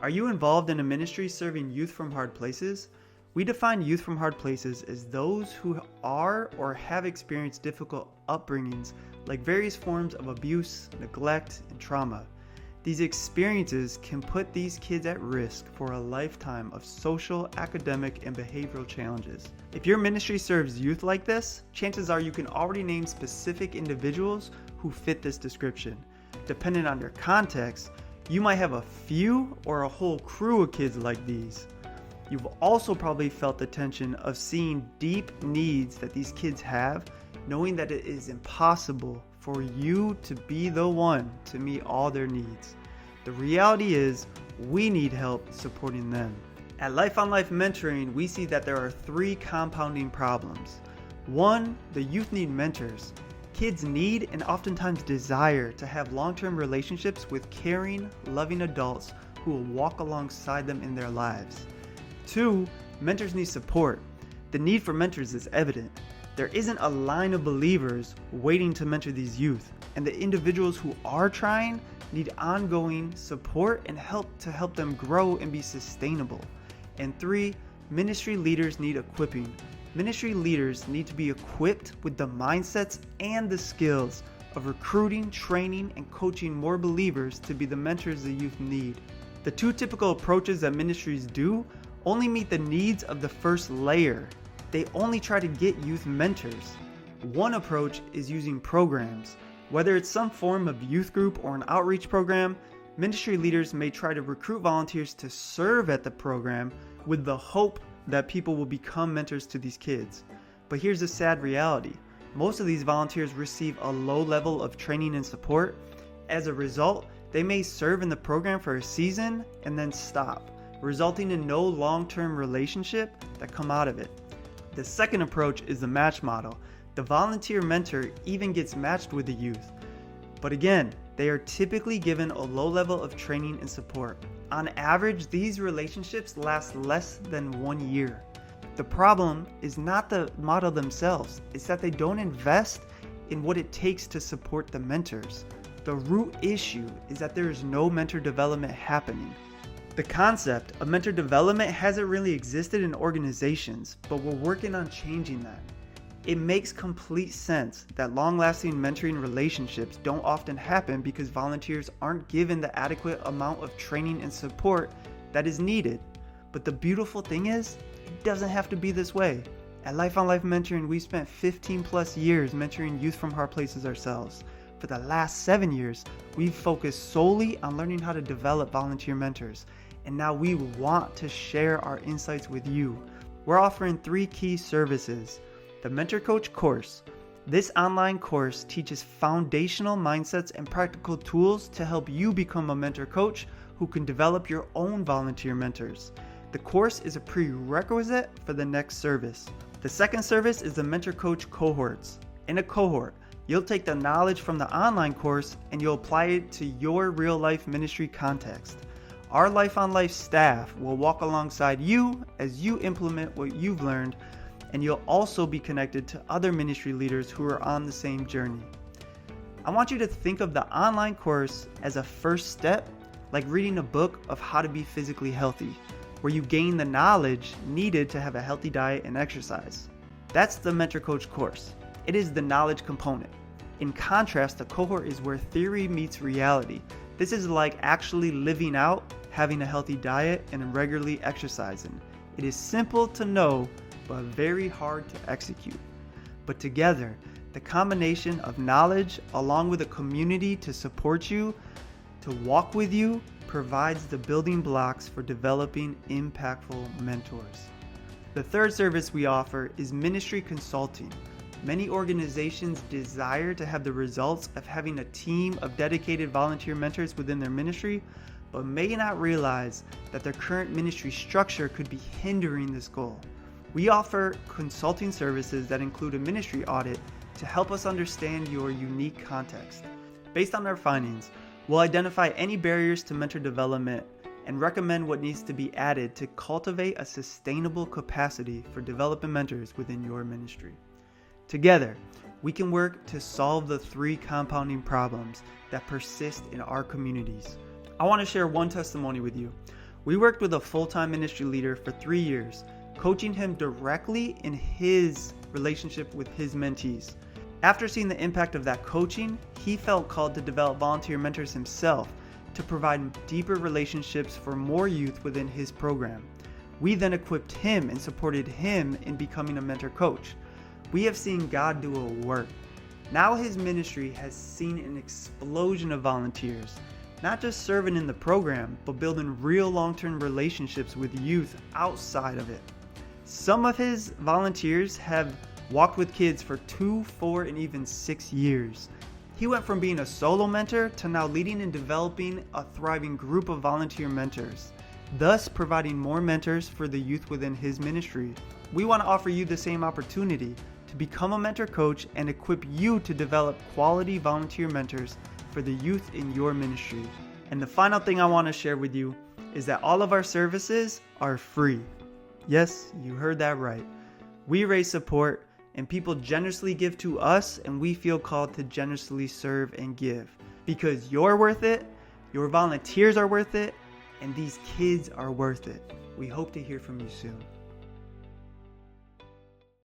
Are you involved in a ministry serving youth from hard places? We define youth from hard places as those who are or have experienced difficult upbringings, like various forms of abuse, neglect, and trauma. These experiences can put these kids at risk for a lifetime of social, academic, and behavioral challenges. If your ministry serves youth like this, chances are you can already name specific individuals who fit this description. Depending on your context, you might have a few or a whole crew of kids like these. You've also probably felt the tension of seeing deep needs that these kids have, knowing that it is impossible for you to be the one to meet all their needs. The reality is, we need help supporting them. At Life on Life Mentoring, we see that there are three compounding problems. One, the youth need mentors. Kids need and oftentimes desire to have long-term relationships with caring, loving adults who will walk alongside them in their lives. Two, mentors need support. The need for mentors is evident. There isn't a line of believers waiting to mentor these youth, and the individuals who are trying need ongoing support and help to help them grow and be sustainable. And three, ministry leaders need equipping. Ministry leaders need to be equipped with the mindsets and the skills of recruiting, training, and coaching more believers to be the mentors the youth need. The two typical approaches that ministries do only meet the needs of the first layer. They only try to get youth mentors. One approach is using programs. Whether it's some form of youth group or an outreach program, ministry leaders may try to recruit volunteers to serve at the program with the hope that people will become mentors to these kids. But here's the sad reality. Most of these volunteers receive a low level of training and support. As a result, they may serve in the program for a season and then stop, resulting in no long-term relationship that come out of it. The second approach is the match model. The volunteer mentor even gets matched with the youth. But again, they are typically given a low level of training and support. On average, these relationships last less than 1 year. The problem is not the model themselves, it's that they don't invest in what it takes to support the mentors. The root issue is that there is no mentor development happening. The concept of mentor development hasn't really existed in organizations, but we're working on changing that. It makes complete sense that long-lasting mentoring relationships don't often happen because volunteers aren't given the adequate amount of training and support that is needed. But the beautiful thing is, it doesn't have to be this way. At Life on Life Mentoring, we spent 15 plus years mentoring youth from hard places ourselves. For the last 7 years, we've focused solely on learning how to develop volunteer mentors. And now we want to share our insights with you. We're offering 3 key services. The Mentor Coach course. This online course teaches foundational mindsets and practical tools to help you become a mentor coach who can develop your own volunteer mentors. The course is a prerequisite for the next service. The second service is the Mentor Coach cohorts. In a cohort, you'll take the knowledge from the online course and you'll apply it to your real-life ministry context. Our Life on Life staff will walk alongside you as you implement what you've learned, and you'll also be connected to other ministry leaders who are on the same journey. I want you to think of the online course as a first step, like reading a book of how to be physically healthy, where you gain the knowledge needed to have a healthy diet and exercise. That's the Mentor Coach course. It is the knowledge component. In contrast, the cohort is where theory meets reality. This is like actually living out, having a healthy diet, and regularly exercising. It is simple to know, but very hard to execute. But together, the combination of knowledge along with a community to support you, to walk with you, provides the building blocks for developing impactful mentors. The third service we offer is ministry consulting. Many organizations desire to have the results of having a team of dedicated volunteer mentors within their ministry, but may not realize that their current ministry structure could be hindering this goal. We offer consulting services that include a ministry audit to help us understand your unique context. Based on our findings, we'll identify any barriers to mentor development and recommend what needs to be added to cultivate a sustainable capacity for developing mentors within your ministry. Together, we can work to solve the 3 compounding problems that persist in our communities. I want to share one testimony with you. We worked with a full-time ministry leader for 3 years, coaching him directly in his relationship with his mentees. After seeing the impact of that coaching, he felt called to develop volunteer mentors himself to provide deeper relationships for more youth within his program. We then equipped him and supported him in becoming a mentor coach. We have seen God do a work. Now his ministry has seen an explosion of volunteers, not just serving in the program, but building real long-term relationships with youth outside of it. Some of his volunteers have walked with kids for 2, 4, and even 6 years. He went from being a solo mentor to now leading and developing a thriving group of volunteer mentors, thus providing more mentors for the youth within his ministry. We want to offer you the same opportunity to become a mentor coach and equip you to develop quality volunteer mentors for the youth in your ministry. And the final thing I want to share with you is that all of our services are free. Yes, you heard that right. We raise support and people generously give to us, and we feel called to generously serve and give because you're worth it, your volunteers are worth it, and these kids are worth it. We hope to hear from you soon.